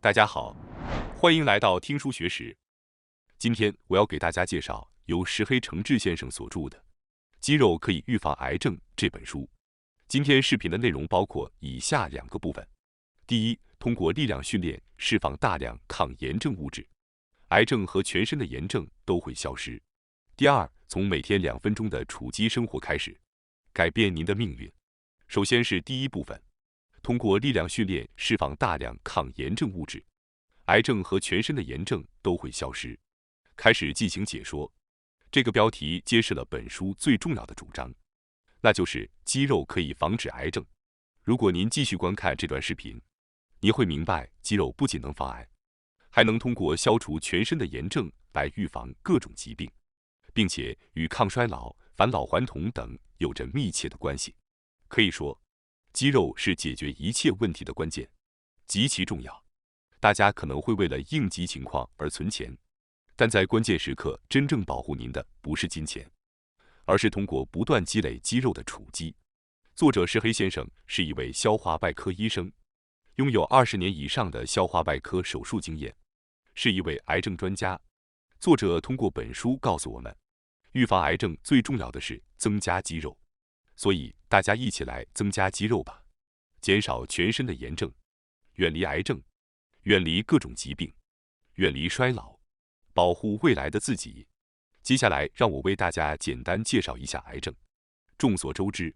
大家好，欢迎来到听书学史。今天我要给大家介绍由石黑诚志先生所著的《肌肉可以预防癌症》这本书。今天视频的内容包括以下2个部分：第一，通过力量训练释放大量抗炎症物质，癌症和全身的炎症都会消失；第二，从每天2分钟的处肌生活开始，改变您的命运。首先是第一部分。通过力量训练释放大量抗炎症物质，癌症和全身的炎症都会消失。开始进行解说。这个标题揭示了本书最重要的主张，那就是肌肉可以防止癌症。如果您继续观看这段视频，你会明白肌肉不仅能防癌，还能通过消除全身的炎症来预防各种疾病，并且与抗衰老、返老还童等有着密切的关系。可以说，肌肉是解决一切问题的关键，极其重要。大家可能会为了应急情况而存钱，但在关键时刻，真正保护您的不是金钱，而是通过不断积累肌肉的储积。作者石黑先生是一位消化外科医生，拥有20年以上的消化外科手术经验，是一位癌症专家。作者通过本书告诉我们，预防癌症最重要的是增加肌肉。所以大家一起来增加肌肉吧，减少全身的炎症，远离癌症，远离各种疾病，远离衰老，保护未来的自己。接下来让我为大家简单介绍一下癌症。众所周知，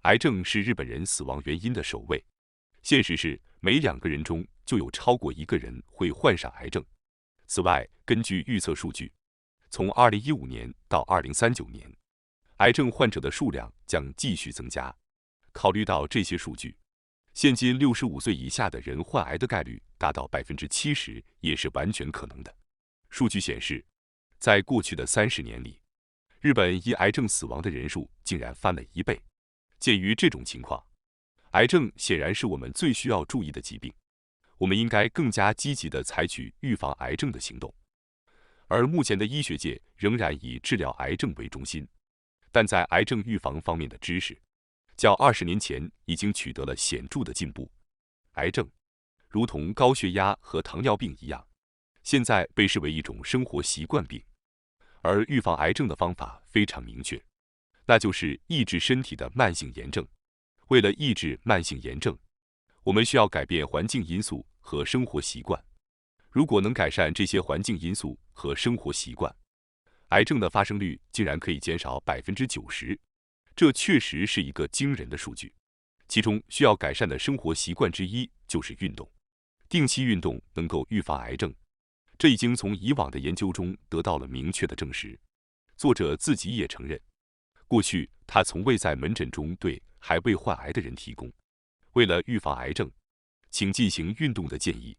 癌症是日本人死亡原因的首位。现实是，每2个人中就有超过1个人会患上癌症。此外，根据预测数据，从2015年到2039年，癌症患者的数量将继续增加。考虑到这些数据，现今65岁以下的人患癌的概率达到70%也是完全可能的。数据显示，在过去的30年里，日本因癌症死亡的人数竟然翻了1倍。鉴于这种情况，癌症显然是我们最需要注意的疾病，我们应该更加积极地采取预防癌症的行动。而目前的医学界仍然以治疗癌症为中心，但在癌症预防方面的知识，较20年前已经取得了显著的进步。癌症，如同高血压和糖尿病一样，现在被视为一种生活习惯病。而预防癌症的方法非常明确，那就是抑制身体的慢性炎症。为了抑制慢性炎症，我们需要改变环境因素和生活习惯。如果能改善这些环境因素和生活习惯，癌症的发生率竟然可以减少90%，这确实是一个惊人的数据。其中需要改善的生活习惯之一就是运动。定期运动能够预防癌症，这已经从以往的研究中得到了明确的证实。作者自己也承认，过去他从未在门诊中对还未患癌的人提供为了预防癌症，请进行运动的建议。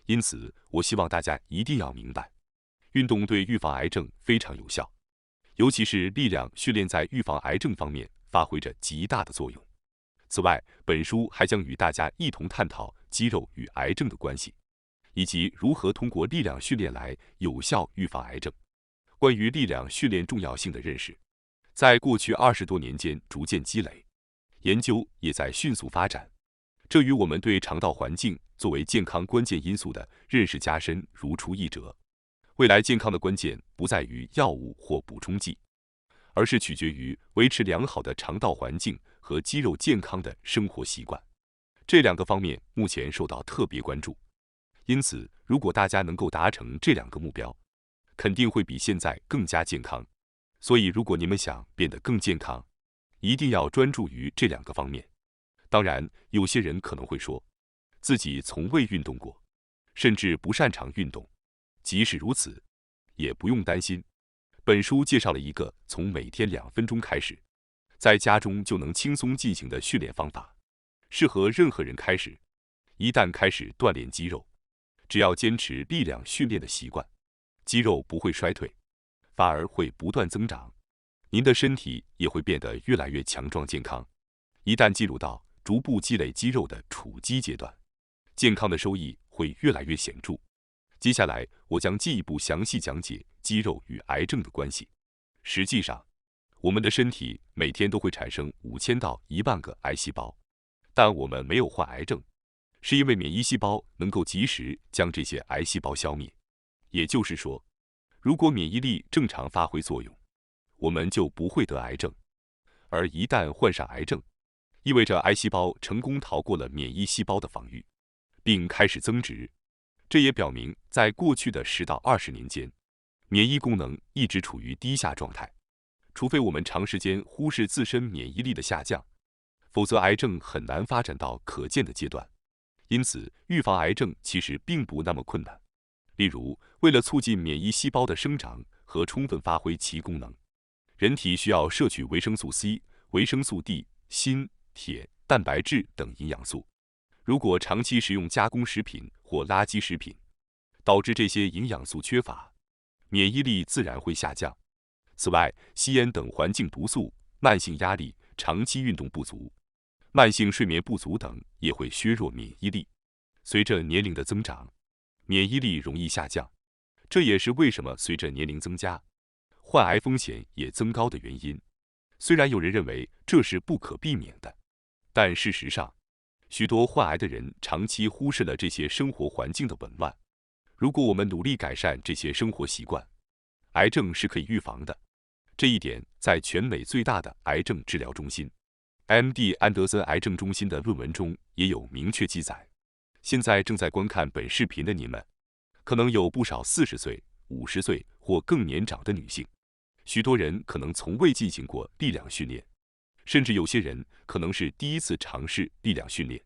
因此，我希望大家一定要明白，运动对预防癌症非常有效，尤其是力量训练在预防癌症方面发挥着极大的作用。此外，本书还将与大家一同探讨肌肉与癌症的关系，以及如何通过力量训练来有效预防癌症。关于力量训练重要性的认识，在过去20多年间逐渐积累，研究也在迅速发展，这与我们对肠道环境作为健康关键因素的认识加深如出一辙。未来健康的关键不在于药物或补充剂，而是取决于维持良好的肠道环境和肌肉健康的生活习惯。这2个方面目前受到特别关注，因此如果大家能够达成这2个目标，肯定会比现在更加健康。所以如果你们想变得更健康，一定要专注于这2个方面。当然，有些人可能会说，自己从未运动过，甚至不擅长运动。即使如此，也不用担心。本书介绍了一个从每天2分钟开始，在家中就能轻松进行的训练方法，适合任何人开始。一旦开始锻炼肌肉，只要坚持力量训练的习惯，肌肉不会衰退，反而会不断增长，您的身体也会变得越来越强壮健康。一旦进入到逐步积累肌肉的储积阶段，健康的收益会越来越显著。接下来，我将进一步详细讲解肌肉与癌症的关系。实际上，我们的身体每天都会产生5000到1万个癌细胞，但我们没有患癌症，是因为免疫细胞能够及时将这些癌细胞消灭。也就是说，如果免疫力正常发挥作用，我们就不会得癌症。而一旦患上癌症，意味着癌细胞成功逃过了免疫细胞的防御，并开始增殖。这也表明，在过去的10到20年间，免疫功能一直处于低下状态。除非我们长时间忽视自身免疫力的下降，否则癌症很难发展到可见的阶段。因此，预防癌症其实并不那么困难。例如，为了促进免疫细胞的生长和充分发挥其功能，人体需要摄取维生素 C、维生素 D、锌、铁、蛋白质等营养素。如果长期食用加工食品或垃圾食品，导致这些营养素缺乏，免疫力自然会下降。此外，吸烟等环境毒素、慢性压力、长期运动不足、慢性睡眠不足等也会削弱免疫力。随着年龄的增长，免疫力容易下降，这也是为什么随着年龄增加，患癌风险也增高的原因。虽然有人认为这是不可避免的，但事实上，许多患癌的人长期忽视了这些生活环境的紊乱。如果我们努力改善这些生活习惯，癌症是可以预防的。这一点在全美最大的癌症治疗中心 MD 安德森癌症中心的论文中也有明确记载。现在正在观看本视频的你们，可能有不少40岁、50岁或更年长的女性，许多人可能从未进行过力量训练，甚至有些人可能是第一次尝试力量训练。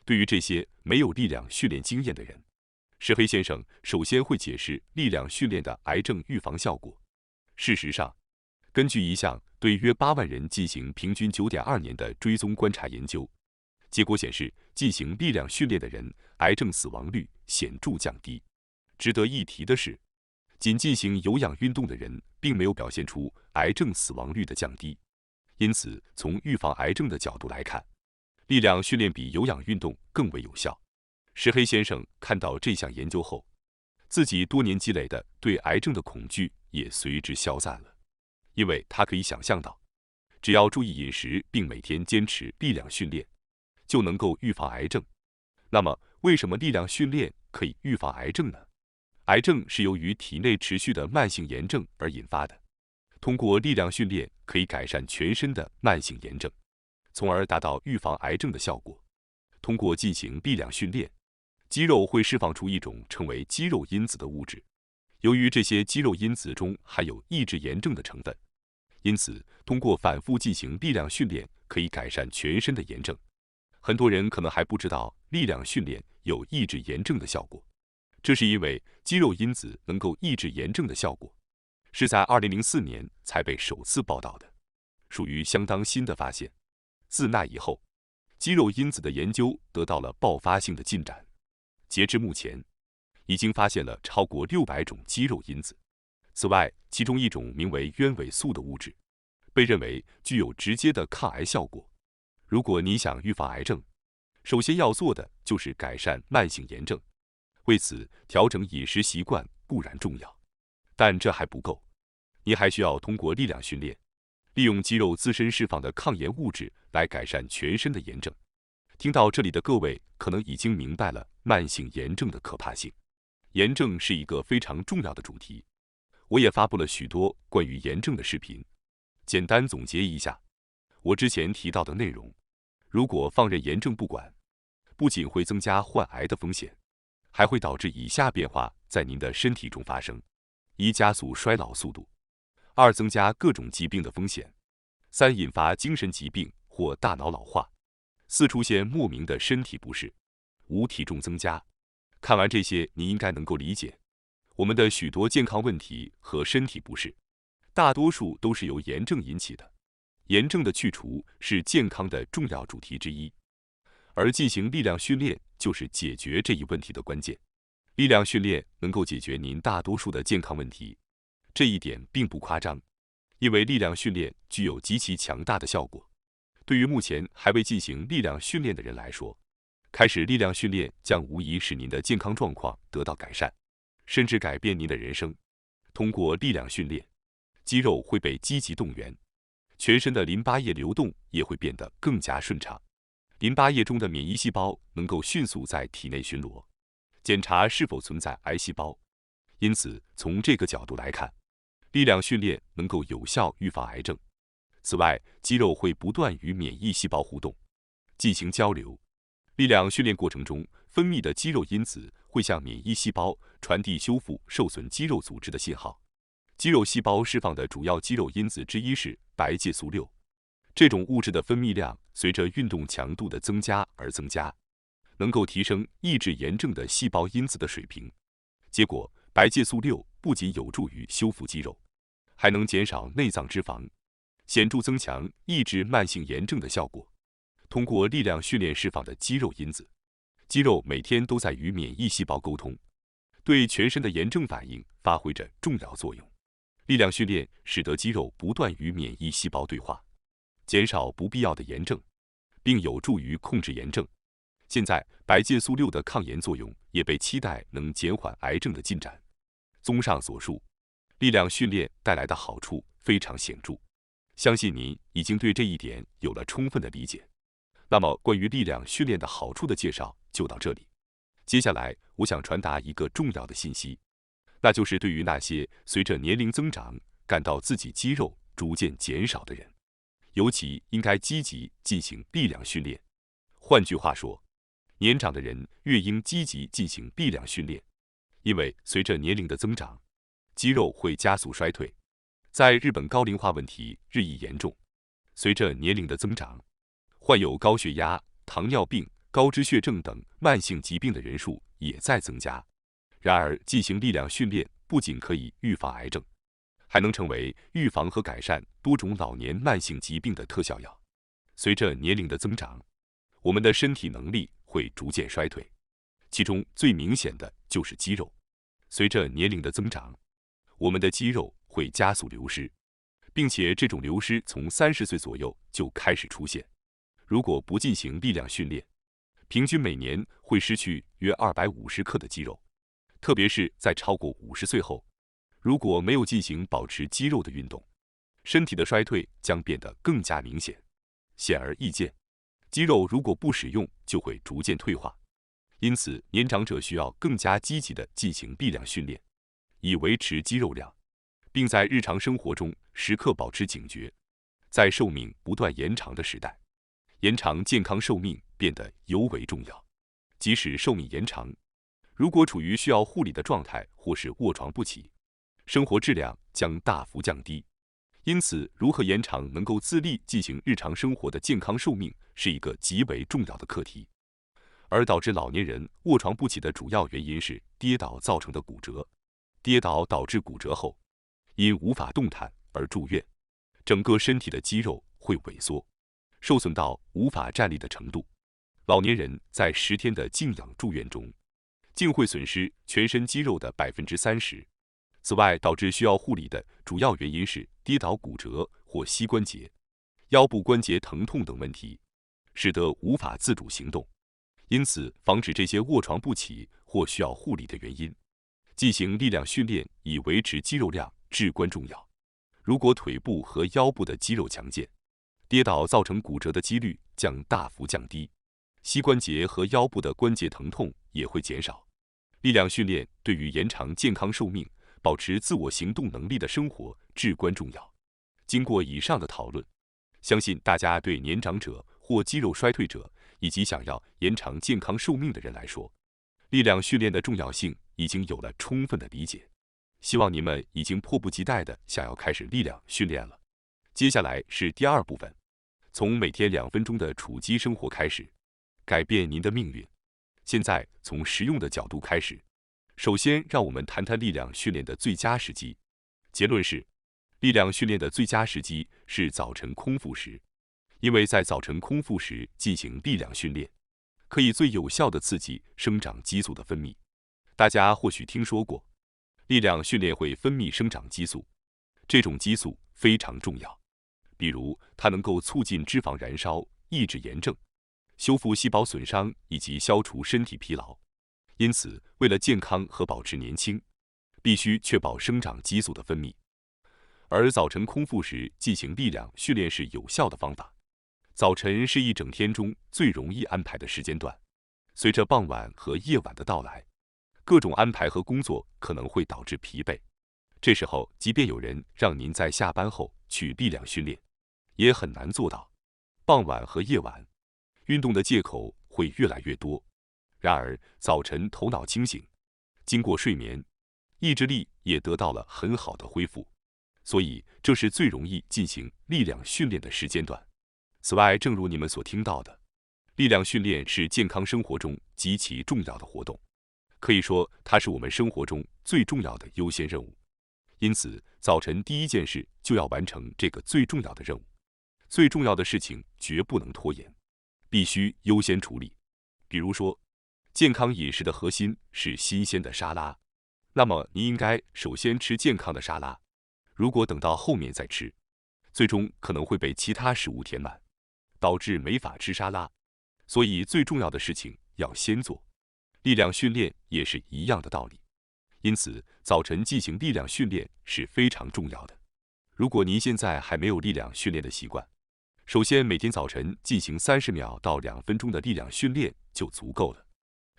对于这些没有力量训练经验的人，石黑先生首先会解释力量训练的癌症预防效果。事实上，根据一项对约8万人进行平均9.2年的追踪观察研究，结果显示，进行力量训练的人癌症死亡率显著降低。值得一提的是，仅进行有氧运动的人并没有表现出癌症死亡率的降低。因此，从预防癌症的角度来看，力量训练比有氧运动更为有效。石黑先生看到这项研究后，自己多年积累的对癌症的恐惧也随之消散了。因为他可以想象到，只要注意饮食并每天坚持力量训练，就能够预防癌症。那么，为什么力量训练可以预防癌症呢？癌症是由于体内持续的慢性炎症而引发的。通过力量训练可以改善全身的慢性炎症，从而达到预防癌症的效果。通过进行力量训练，肌肉会释放出一种称为肌肉因子的物质。由于这些肌肉因子中含有抑制炎症的成分，因此通过反复进行力量训练可以改善全身的炎症。很多人可能还不知道力量训练有抑制炎症的效果，这是因为肌肉因子能够抑制炎症的效果是在2004年才被首次报道的，属于相当新的发现。自那以后，肌肉因子的研究得到了爆发性的进展。截至目前，已经发现了超过600种肌肉因子。此外，其中一种名为鸢尾素的物质，被认为具有直接的抗癌效果。如果你想预防癌症，首先要做的就是改善慢性炎症。为此，调整饮食习惯固然重要，但这还不够。你还需要通过力量训练，利用肌肉自身释放的抗炎物质来改善全身的炎症。听到这里的各位可能已经明白了慢性炎症的可怕性。炎症是一个非常重要的主题，我也发布了许多关于炎症的视频。简单总结一下我之前提到的内容：如果放任炎症不管，不仅会增加患癌的风险，还会导致以下变化在您的身体中发生：1. 加速衰老速度； 2. 增加各种疾病的风险； 3. 引发精神疾病或大脑老化； 4. 出现莫名的身体不适； 5. 体重增加。看完这些，你应该能够理解，我们的许多健康问题和身体不适，大多数都是由炎症引起的。炎症的去除是健康的重要主题之一，而进行力量训练就是解决这一问题的关键。力量训练能够解决您大多数的健康问题，这一点并不夸张，因为力量训练具有极其强大的效果。对于目前还未进行力量训练的人来说，开始力量训练将无疑使您的健康状况得到改善，甚至改变您的人生。通过力量训练，肌肉会被积极动员，全身的淋巴液流动也会变得更加顺畅。淋巴液中的免疫细胞能够迅速在体内巡逻，检查是否存在癌细胞。因此，从这个角度来看，力量训练能够有效预防癌症。此外，肌肉会不断与免疫细胞互动，进行交流。力量训练过程中分泌的肌肉因子会向免疫细胞传递修复受损肌肉组织的信号。肌肉细胞释放的主要肌肉因子之一是白介素6，这种物质的分泌量随着运动强度的增加而增加，能够提升抑制炎症的细胞因子的水平。结果，白介素6不仅有助于修复肌肉，还能减少内脏脂肪，显著增强抑制慢性炎症的效果。通过力量训练释放的肌肉因子，肌肉每天都在与免疫细胞沟通，对全身的炎症反应发挥着重要作用。力量训练使得肌肉不断与免疫细胞对话，减少不必要的炎症，并有助于控制炎症。现在，白介素6的抗炎作用也被期待能减缓癌症的进展。综上所述，力量训练带来的好处非常显著，相信您已经对这一点有了充分的理解。那么，关于力量训练的好处的介绍就到这里。接下来，我想传达一个重要的信息，那就是对于那些随着年龄增长感到自己肌肉逐渐减少的人，尤其应该积极进行力量训练。换句话说，年长的人越应积极进行力量训练，因为随着年龄的增长，肌肉会加速衰退。在日本，高龄化问题日益严重，随着年龄的增长，患有高血压、糖尿病、高脂血症等慢性疾病的人数也在增加。然而，进行力量训练不仅可以预防癌症，还能成为预防和改善多种老年慢性疾病的特效药。随着年龄的增长，我们的身体能力会逐渐衰退，其中最明显的就是肌肉。随着年龄的增长，我们的肌肉会加速流失，并且这种流失从30岁左右就开始出现。如果不进行力量训练，平均每年会失去约250克的肌肉，特别是在超过50岁后，如果没有进行保持肌肉的运动，身体的衰退将变得更加明显。显而易见，肌肉如果不使用，就会逐渐退化。因此，年长者需要更加积极地进行力量训练，以维持肌肉量，并在日常生活中时刻保持警觉。在寿命不断延长的时代，延长健康寿命变得尤为重要。即使寿命延长，如果处于需要护理的状态或是卧床不起，生活质量将大幅降低。因此，如何延长能够自立进行日常生活的健康寿命，是一个极为重要的课题。而导致老年人卧床不起的主要原因是跌倒造成的骨折。跌倒导致骨折后，因无法动弹而住院，整个身体的肌肉会萎缩，受损到无法站立的程度。老年人在10天的静养住院中，竟会损失全身肌肉的30%。此外，导致需要护理的主要原因是跌倒骨折或膝关节、腰部关节疼痛等问题，使得无法自主行动。因此，防止这些卧床不起或需要护理的原因，进行力量训练以维持肌肉量至关重要。如果腿部和腰部的肌肉强健，跌倒造成骨折的几率将大幅降低，膝关节和腰部的关节疼痛也会减少。力量训练对于延长健康寿命、保持自我行动能力的生活至关重要。经过以上的讨论，相信大家对年长者或肌肉衰退者以及想要延长健康寿命的人来说，力量训练的重要性已经有了充分的理解。希望你们已经迫不及待地想要开始力量训练了。接下来是第2部分，从每天2分钟的储肌生活开始，改变您的命运。现在从实用的角度开始，首先让我们谈谈力量训练的最佳时机。结论是，力量训练的最佳时机是早晨空腹时，因为在早晨空腹时进行力量训练，可以最有效地刺激生长激素的分泌。大家或许听说过，力量训练会分泌生长激素，这种激素非常重要。比如，它能够促进脂肪燃烧，抑制炎症，修复细胞损伤以及消除身体疲劳。因此，为了健康和保持年轻，必须确保生长激素的分泌。而早晨空腹时进行力量训练是有效的方法。早晨是一整天中最容易安排的时间段，随着傍晚和夜晚的到来，各种安排和工作可能会导致疲惫。这时候，即便有人让您在下班后去力量训练，也很难做到。傍晚和夜晚，运动的借口会越来越多。然而，早晨头脑清醒，经过睡眠，意志力也得到了很好的恢复，所以这是最容易进行力量训练的时间段。此外，正如你们所听到的，力量训练是健康生活中极其重要的活动，可以说它是我们生活中最重要的优先任务。因此，早晨第一件事就要完成这个最重要的任务。最重要的事情绝不能拖延，必须优先处理。比如说，健康饮食的核心是新鲜的沙拉，那么你应该首先吃健康的沙拉。如果等到后面再吃，最终可能会被其他食物填满，导致没法吃沙拉。所以最重要的事情要先做。力量训练也是一样的道理。因此，早晨进行力量训练是非常重要的。如果您现在还没有力量训练的习惯，首先每天早晨进行30秒到2分钟的力量训练就足够了。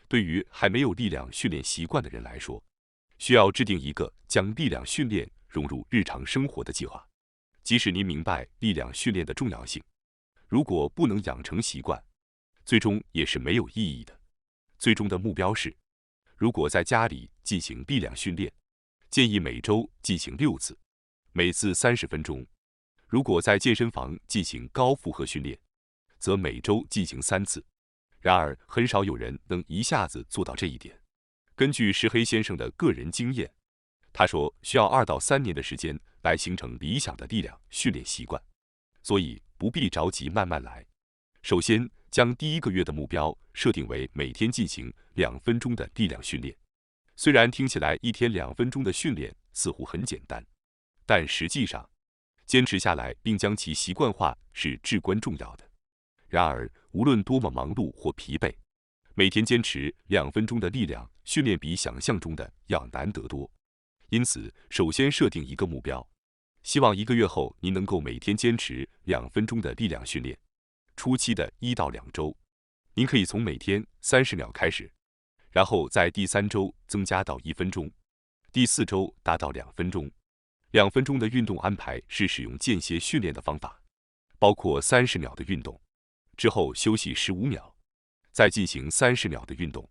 对于还没有力量训练习惯的人来说，需要制定一个将力量训练融入日常生活的计划。即使您明白力量训练的重要性，如果不能养成习惯，最终也是没有意义的。最终的目标是，如果在家里进行力量训练，建议每周进行6次，每次30分钟。如果在健身房进行高负荷训练，则每周进行3次。然而，很少有人能一下子做到这一点。根据石黑先生的个人经验，他说需要2到3年的时间来形成理想的力量训练习惯，所以不必着急，慢慢来。首先，将第1个月的目标设定为每天进行2分钟的力量训练。虽然听起来1天2分钟的训练似乎很简单，但实际上，坚持下来并将其习惯化是至关重要的。然而，无论多么忙碌或疲惫，每天坚持2分钟的力量训练比想象中的要难得多。因此，首先设定一个目标，希望1个月后您能够每天坚持2分钟的力量训练。初期的1到2周，您可以从每天30秒开始，然后在第3周增加到1分钟，第4周达到2分钟。2分钟的运动安排是使用间歇训练的方法，包括30秒的运动，之后休息15秒，再进行30秒的运动，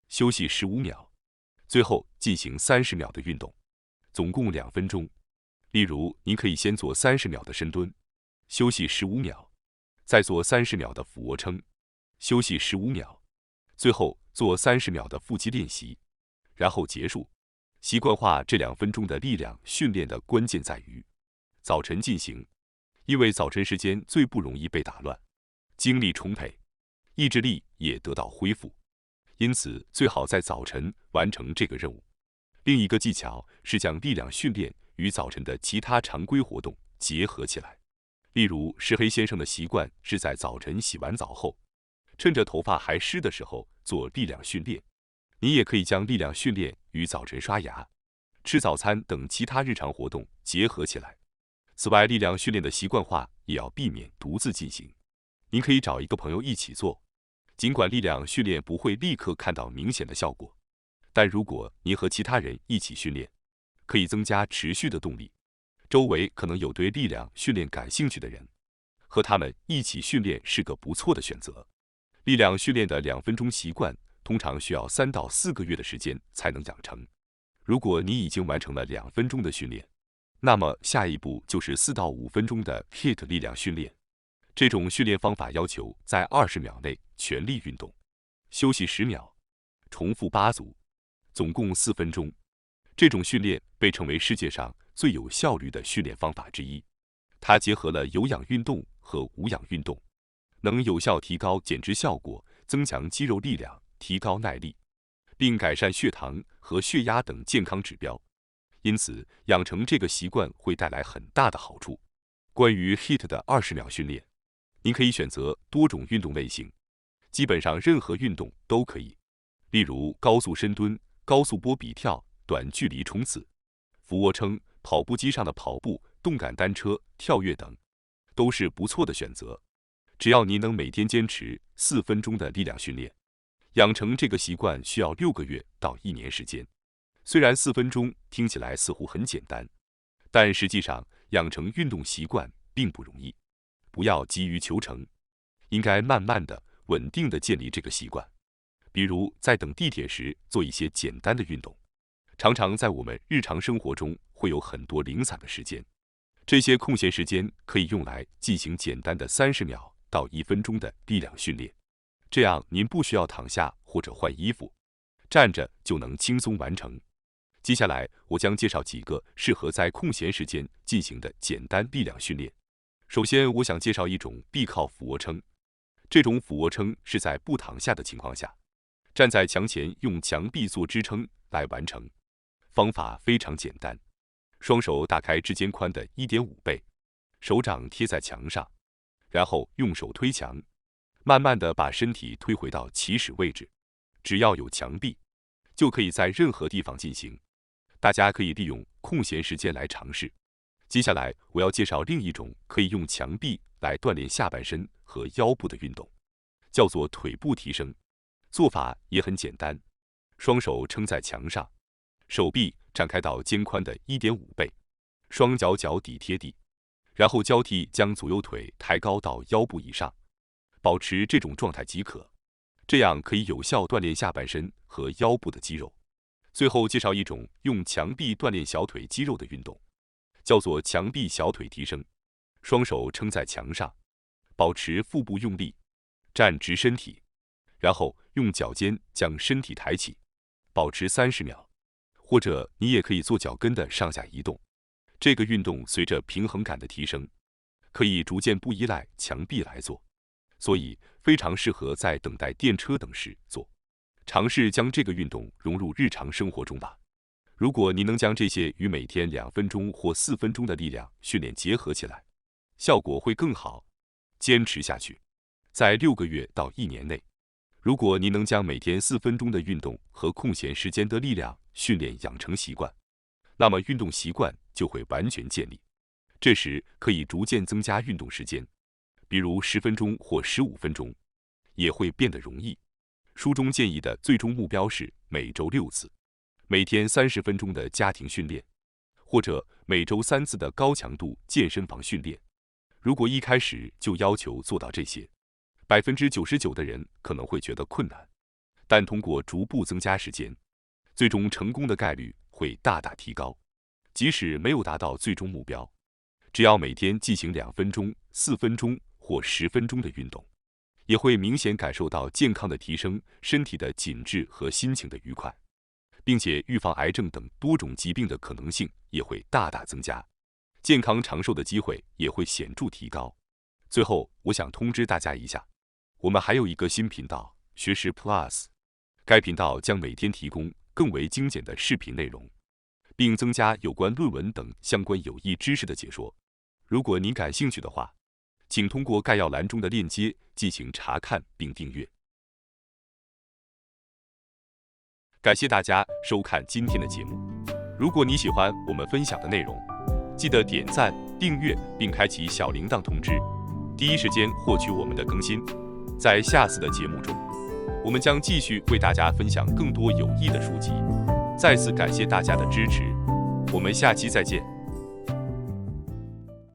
休息15秒，最后进行30秒的运动，总共2分钟。例如，您可以先做30秒的深蹲，休息15秒，再做30秒的俯卧撑，休息15秒，最后做30秒的腹肌练习，然后结束。习惯化这2分钟的力量训练的关键在于早晨进行，因为早晨时间最不容易被打乱，精力充沛，意志力也得到恢复，因此最好在早晨完成这个任务。另一个技巧是将力量训练与早晨的其他常规活动结合起来。例如，石黑先生的习惯是在早晨洗完澡后，趁着头发还湿的时候做力量训练。你也可以将力量训练与早晨刷牙、吃早餐等其他日常活动结合起来。此外，力量训练的习惯化也要避免独自进行。您可以找一个朋友一起做，尽管力量训练不会立刻看到明显的效果，但如果您和其他人一起训练，可以增加持续的动力。周围可能有对力量训练感兴趣的人，和他们一起训练是个不错的选择。力量训练的2分钟习惯通常需要3到4个月的时间才能养成。如果你已经完成了2分钟的训练，那么下一步就是4到5分钟的 HIIT 力量训练。这种训练方法要求在20秒内全力运动，休息10秒，重复8组，总共4分钟。这种训练被称为世界上最有效率的训练方法之一。它结合了有氧运动和无氧运动，能有效提高减脂效果，增强肌肉力量，提高耐力，并改善血糖和血压等健康指标。因此，养成这个习惯会带来很大的好处。关于 HIIT 的20秒训练，您可以选择多种运动类型，基本上任何运动都可以，例如高速深蹲、高速波比跳、短距离冲刺、俯卧撑、跑步机上的跑步、动感单车、跳跃等，都是不错的选择。只要你能每天坚持4分钟的力量训练，养成这个习惯需要6个月到1年时间。虽然4分钟听起来似乎很简单，但实际上养成运动习惯并不容易。不要急于求成，应该慢慢的、稳定的建立这个习惯。比如在等地铁时做一些简单的运动。常常在我们日常生活中会有很多零散的时间，这些空闲时间可以用来进行简单的30秒到1分钟的力量训练。这样您不需要躺下或者换衣服，站着就能轻松完成。接下来我将介绍几个适合在空闲时间进行的简单力量训练。首先，我想介绍一种臂靠俯卧撑。这种俯卧撑是在不躺下的情况下，站在墙前用墙壁做支撑来完成。方法非常简单，双手打开至肩宽的1.5倍，手掌贴在墙上，然后用手推墙，慢慢地把身体推回到起始位置。只要有墙壁，就可以在任何地方进行。大家可以利用空闲时间来尝试。接下来我要介绍另一种可以用墙壁来锻炼下半身和腰部的运动，叫做腿部提升。做法也很简单，双手撑在墙上，手臂展开到肩宽的1.5倍，双脚脚底贴地，然后交替将左右腿抬高到腰部以上，保持这种状态即可。这样可以有效锻炼下半身和腰部的肌肉。最后介绍一种用墙壁锻炼小腿肌肉的运动，叫做墙壁小腿提升。双手撑在墙上，保持腹部用力，站直身体，然后用脚尖将身体抬起，保持30秒。或者你也可以做脚跟的上下移动。这个运动随着平衡感的提升，可以逐渐不依赖墙壁来做，所以非常适合在等待电车等时做。尝试将这个运动融入日常生活中吧。如果你能将这些与每天2分钟或4分钟的力量训练结合起来，效果会更好。坚持下去，在6个月到1年内，如果你能将每天4分钟的运动和空闲时间的力量训练养成习惯，那么运动习惯就会完全建立。这时可以逐渐增加运动时间，比如10分钟或15分钟，也会变得容易。书中建议的最终目标是每周6次，每天30分钟的家庭训练，或者每周3次的高强度健身房训练。如果一开始就要求做到这些，99%的人可能会觉得困难，但通过逐步增加时间，最终成功的概率会大大提高。即使没有达到最终目标，只要每天进行2分钟、4分钟或10分钟的运动，也会明显感受到健康的提升、身体的紧致和心情的愉快，并且预防癌症等多种疾病的可能性也会大大增加，健康长寿的机会也会显著提高。最后，我想通知大家一下，我们还有一个新频道——学识 Plus， 该频道将每天提供更为精简的视频内容，并增加有关论文等相关有益知识的解说。如果您感兴趣的话，请通过概要栏中的链接进行查看并订阅。感谢大家收看今天的节目。如果你喜欢我们分享的内容，记得点赞、订阅并开启小铃铛通知，第一时间获取我们的更新。在下次的节目中，我们将继续为大家分享更多有益的书籍。再次感谢大家的支持，我们下期再见。